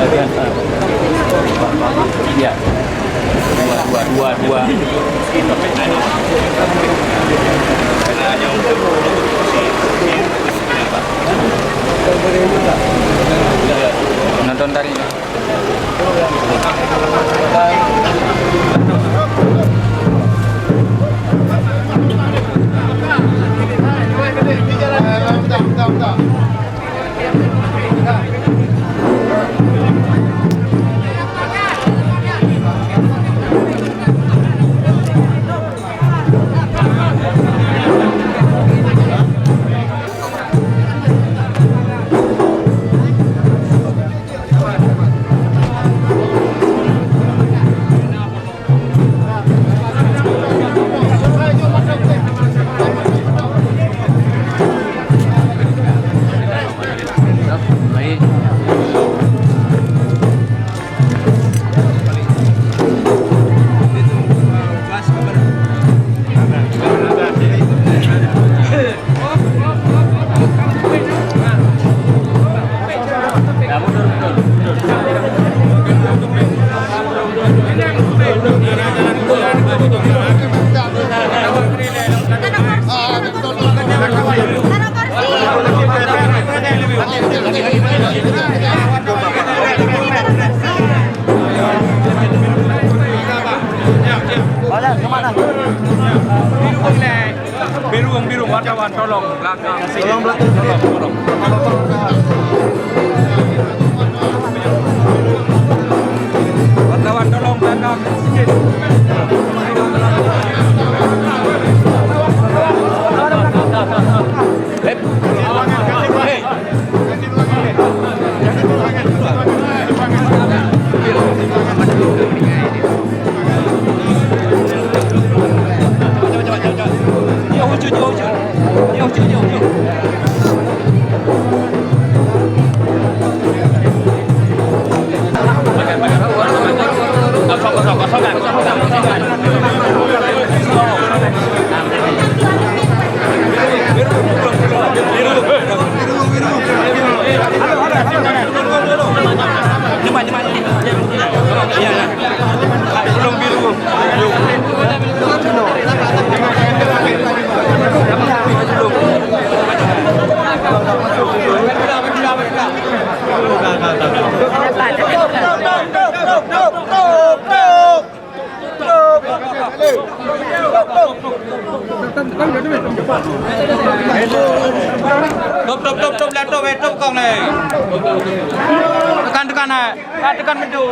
Iya. Dua. Karena hanya untuk produksi Pak. Nonton tadi. Biru wartawan tolong belakang. Tolong. Wartawan tolong belakang sedikit. Tutup kong này. Tekan này. Tekan pintu.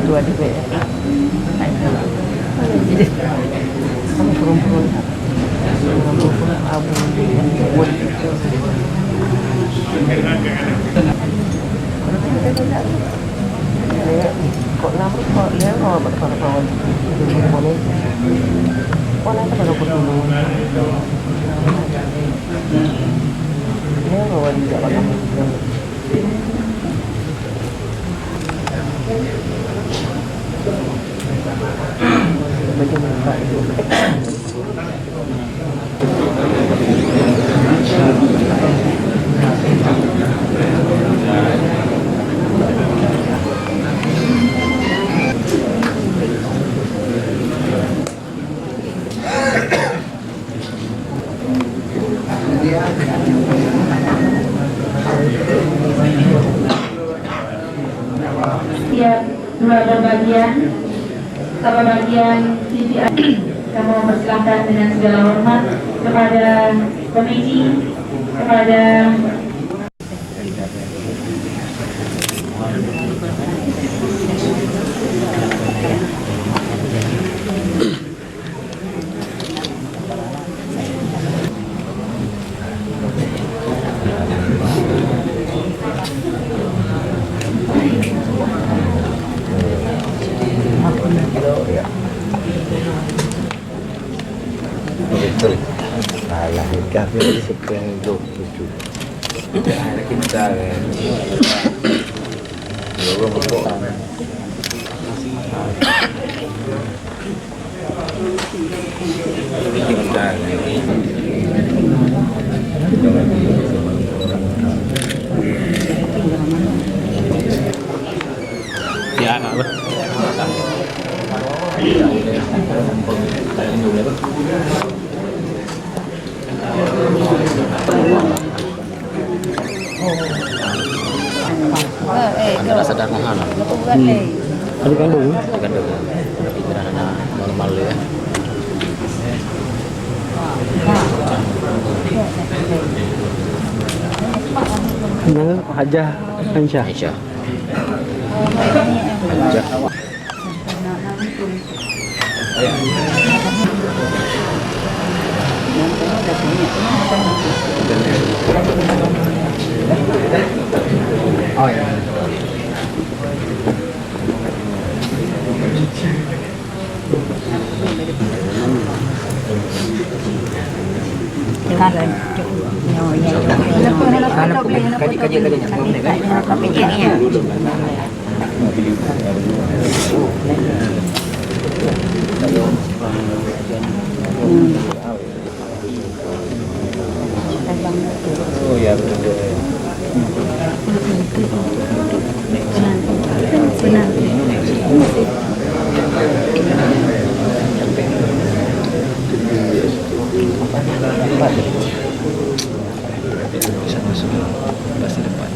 Dua di B. Jadi kamu perempuan abu buat kok lama kok lihat kalau berkawan boleh orang itu kalau dulu ini kalau di jalan beberapa bagian CPI. Kami mempersilahkan dengan segala hormat kepada komisi, kepada betul. Alah, kafe sekian 27. Ada kita kan. Dua mabuk. Kita Ya, nak apa? Anda rasa dah nahan. Ada kandung. Gandung. Pikiran anak normal ya. Nama Hajah Aisyah. Aisyah. Oh ya. Oh ya betul. Bisa masuk pasti depan.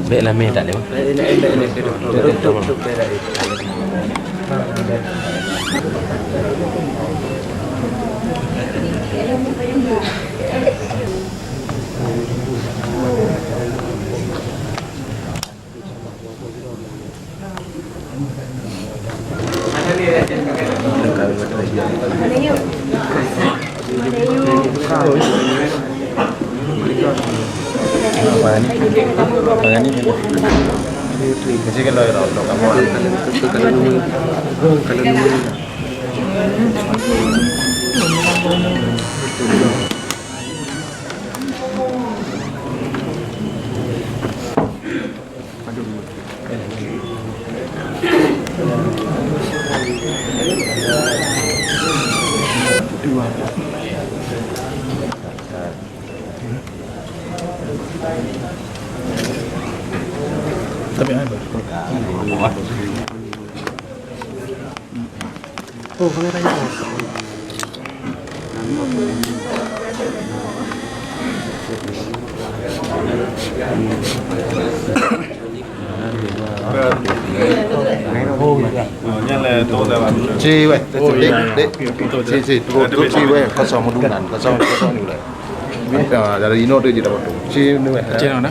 Baiklah, meh tak lewat. Kasi kalau orang kamu tapi apa? Oh, kameranya off. Chi vậy, đấy, chi vậy, có sao mà đúng đắn, có sao như vậy. Dari ino tu je dapat tu. Chi ni vậy. Macam mana?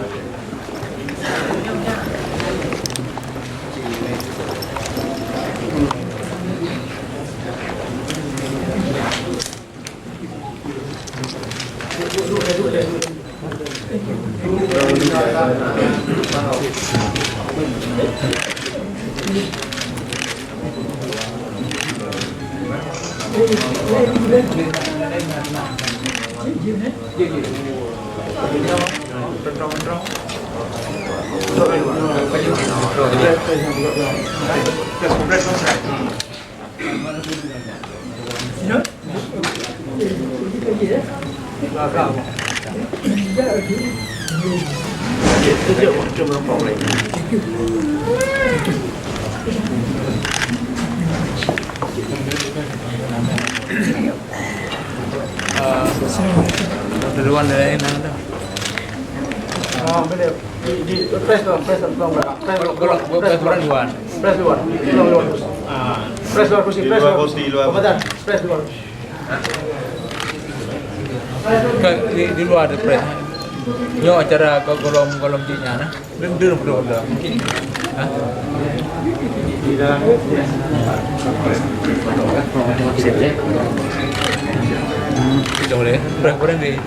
Duluan dari mana tu? Press doang, press doang. Press duluan. Press luar. Press luar kursi, press luar. Badan, press luar. Di luar ada press. Yo acara golong jinya nah. Dulu dah. Hah? Di dalam Tidak boleh. Berapa ni?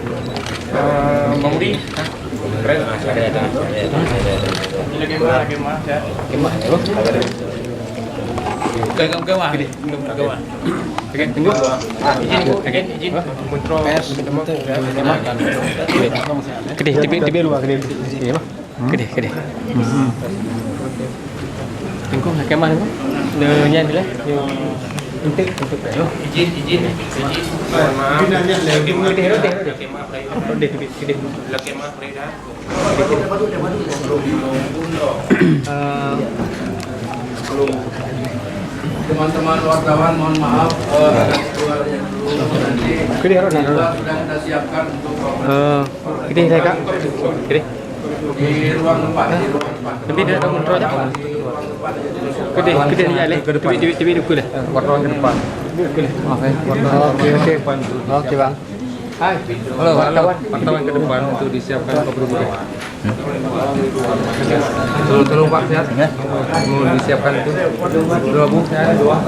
Mamudi. Keren. Ada. Kemah. Kemah. Tunggu. Izin. Kontrol. Kedih luar kedih. Kedih. Tunggu kemah tu. Nyan dia. Untuk izin. Teman-teman wartawan mohon maaf sudah kita siapkan untuk di ruang tempat nanti dia akan kontrol aja Kedih ni alih. TV dulu lah. Wartawan ke depan. Okey bang. Hai. Halo wartawan ke depan untuk disiapkan keberbukaan. Tolong Pak sehat. Mau disiapkan itu. Dua wartawan.